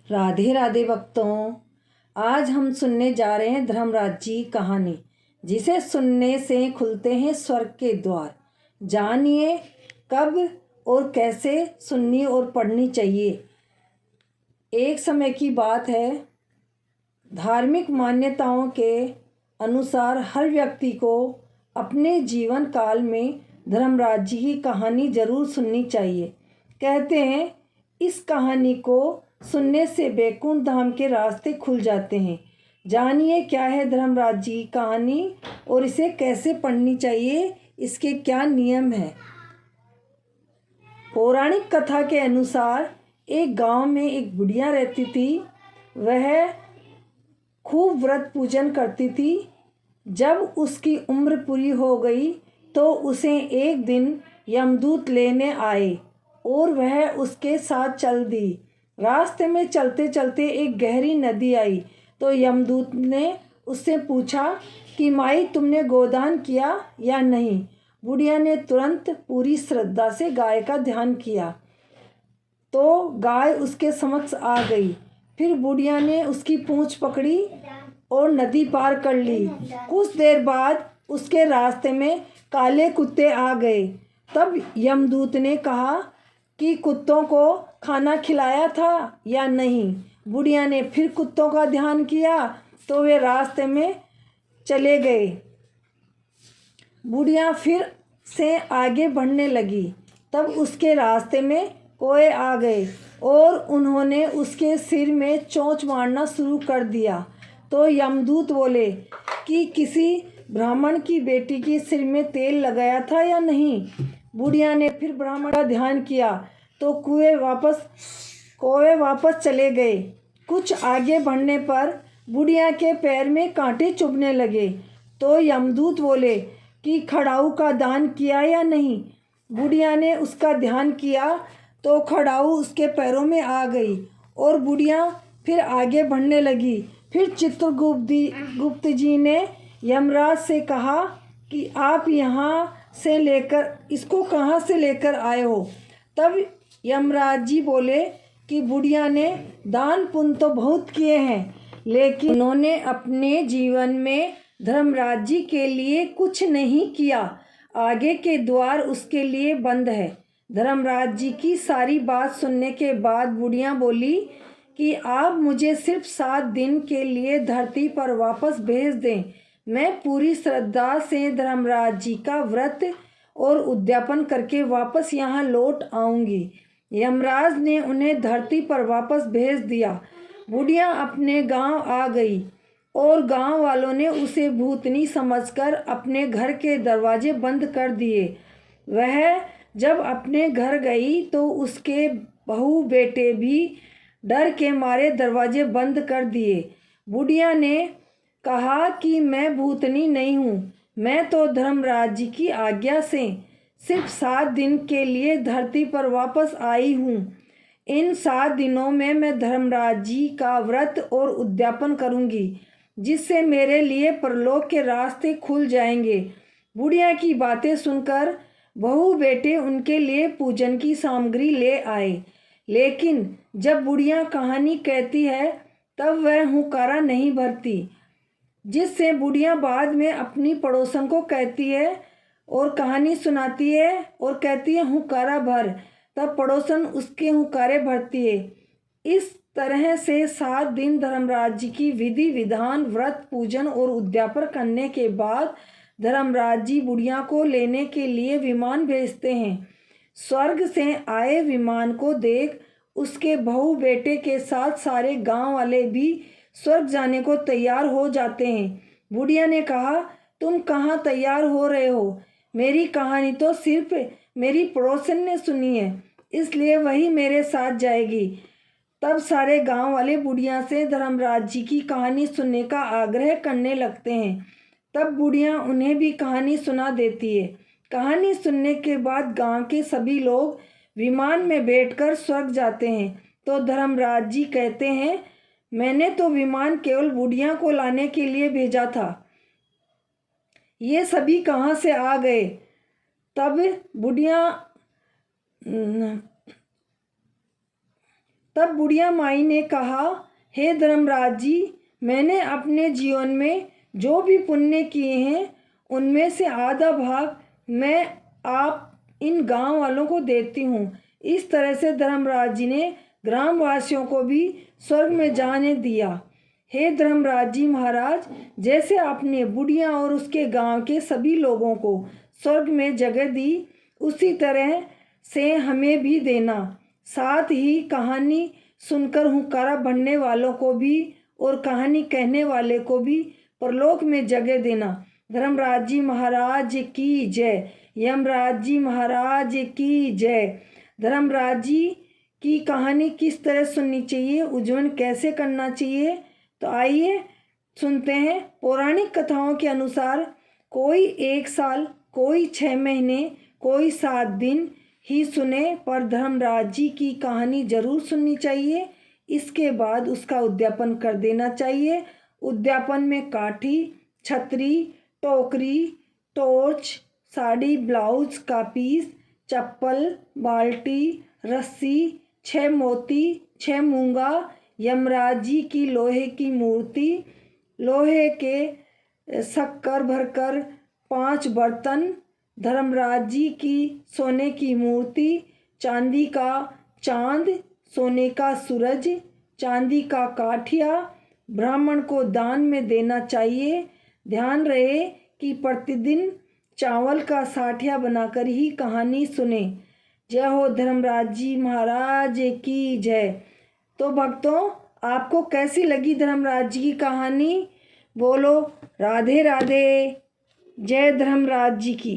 राधे राधे भक्तों, आज हम सुनने जा रहे हैं धर्मराज जी कहानी, जिसे सुनने से खुलते हैं स्वर्ग के द्वार। जानिए कब और कैसे सुननी और पढ़नी चाहिए। एक समय की बात है, धार्मिक मान्यताओं के अनुसार हर व्यक्ति को अपने जीवन काल में धर्मराज जी की कहानी जरूर सुननी चाहिए। कहते हैं इस कहानी को सुनने से बैकुंठ धाम के रास्ते खुल जाते हैं। जानिए क्या है धर्मराज जी की कहानी और इसे कैसे पढ़नी चाहिए, इसके क्या नियम हैं। पौराणिक कथा के अनुसार एक गांव में एक बुढ़िया रहती थी। वह खूब व्रत पूजन करती थी। जब उसकी उम्र पूरी हो गई तो उसे एक दिन यमदूत लेने आए और वह उसके साथ चल दी। रास्ते में चलते चलते एक गहरी नदी आई तो यमदूत ने उससे पूछा कि माई तुमने गोदान किया या नहीं। बुढ़िया ने तुरंत पूरी श्रद्धा से गाय का ध्यान किया तो गाय उसके समक्ष आ गई। फिर बुढ़िया ने उसकी पूंछ पकड़ी और नदी पार कर ली। कुछ देर बाद उसके रास्ते में काले कुत्ते आ गए। तब यमदूत ने कहा कि कुत्तों को खाना खिलाया था या नहीं। बुढ़िया ने फिर कुत्तों का ध्यान किया तो वे रास्ते में चले गए। बुढ़िया फिर से आगे बढ़ने लगी। तब उसके रास्ते में कोए आ गए और उन्होंने उसके सिर में चोंच मारना शुरू कर दिया। तो यमदूत बोले कि किसी ब्राह्मण की बेटी के सिर में तेल लगाया था या नहीं। बुढ़िया ने फिर ब्राह्मण का ध्यान किया तो कौवे वापस चले गए। कुछ आगे बढ़ने पर बुढ़िया के पैर में कांटे चुभने लगे तो यमदूत बोले कि खड़ाऊ का दान किया या नहीं। बुढ़िया ने उसका ध्यान किया तो खड़ाऊ उसके पैरों में आ गई और बुढ़िया फिर आगे बढ़ने लगी। फिर चित्रगुप्त जी ने यमराज से कहा कि आप इसको कहाँ से लेकर आए हो। तब यमराज जी बोले कि बुढ़िया ने दान पुण्य तो बहुत किए हैं, लेकिन उन्होंने अपने जीवन में धर्मराज जी के लिए कुछ नहीं किया। आगे के द्वार उसके लिए बंद है। धर्मराज जी की सारी बात सुनने के बाद बुढ़िया बोली कि आप मुझे सिर्फ 7 दिन के लिए धरती पर वापस भेज दें। मैं पूरी श्रद्धा से धर्मराज जी का व्रत और उद्यापन करके वापस यहाँ लौट आऊँगी। यमराज ने उन्हें धरती पर वापस भेज दिया। बुढ़िया अपने गांव आ गई और गांव वालों ने उसे भूतनी समझकर अपने घर के दरवाजे बंद कर दिए। वह जब अपने घर गई तो उसके बहू बेटे भी डर के मारे दरवाजे बंद कर दिए। बुढ़िया ने कहा कि मैं भूतनी नहीं हूँ, मैं तो धर्मराज जी की आज्ञा से सिर्फ 7 दिन के लिए धरती पर वापस आई हूँ। इन 7 दिनों में मैं धर्मराज जी का व्रत और उद्यापन करूँगी, जिससे मेरे लिए परलोक के रास्ते खुल जाएंगे। बुढ़िया की बातें सुनकर बहू बेटे उनके लिए पूजन की सामग्री ले आए। लेकिन जब बुढ़िया कहानी कहती है तब वह हुंकारा नहीं भरती, जिससे बुढ़िया बाद में अपनी पड़ोसन को कहती है और कहानी सुनाती है और कहती है हुंकारा भर। तब पड़ोसन उसके हुंकारे भरती है। इस तरह से 7 दिन धर्मराज जी की विधि विधान व्रत पूजन और उद्यापन करने के बाद धर्मराज जी बुढ़िया को लेने के लिए विमान भेजते हैं। स्वर्ग से आए विमान को देख उसके बहू बेटे के साथ सारे गांव वाले भी स्वर्ग जाने को तैयार हो जाते हैं। बुढ़िया ने कहा, तुम कहाँ तैयार हो रहे हो? मेरी कहानी तो सिर्फ मेरी पड़ोसन ने सुनी है, इसलिए वही मेरे साथ जाएगी। तब सारे गांव वाले बुढ़िया से धर्मराज जी की कहानी सुनने का आग्रह करने लगते हैं। तब बुढ़िया उन्हें भी कहानी सुना देती है। कहानी सुनने के बाद गांव के सभी लोग विमान में बैठकर स्वर्ग जाते हैं। तो धर्मराज जी कहते हैं, मैंने तो विमान केवल बुढ़िया को लाने के लिए भेजा था, ये सभी कहाँ से आ गए? तब बुढ़िया तब बुढ़िया माई ने कहा, हे धर्मराज जी, मैंने अपने जीवन में जो भी पुण्य किए हैं उनमें से आधा भाग मैं आप इन गांव वालों को देती हूँ। इस तरह से धर्मराज जी ने ग्रामवासियों को भी स्वर्ग में जाने दिया। हे धर्मराज जी महाराज, जैसे आपने बुढ़िया और उसके गांव के सभी लोगों को स्वर्ग में जगह दी, उसी तरह से हमें भी देना। साथ ही कहानी सुनकर हुंकारा भरने वालों को भी और कहानी कहने वाले को भी परलोक में जगह देना। धर्मराज जी महाराज की जय। यमराज जी महाराज की जय। धर्मराज जी की कहानी किस तरह सुननी चाहिए, उज्जवल कैसे करना चाहिए, तो आइए सुनते हैं। पौराणिक कथाओं के अनुसार कोई 1 साल, कोई 6 महीने, कोई 7 दिन ही सुने, पर धर्मराज जी की कहानी जरूर सुननी चाहिए। इसके बाद उसका उद्यापन कर देना चाहिए। उद्यापन में काठी, छतरी, टोकरी, टॉर्च, साड़ी, ब्लाउज का पीस, चप्पल, बाल्टी, रस्सी, 6 मोती, 6 मूंगा, यमराज जी की लोहे की मूर्ति, लोहे के शक्कर भरकर 5 बर्तन, धर्मराज जी की सोने की मूर्ति, चांदी का चांद, सोने का सूरज, चांदी का काठिया ब्राह्मण को दान में देना चाहिए। ध्यान रहे कि प्रतिदिन चावल का साठिया बनाकर ही कहानी सुने। जय हो धर्मराज जी महाराज की जय। तो भक्तों, आपको कैसी लगी धर्मराज जी की कहानी? बोलो राधे राधे। जय धर्मराज जी की।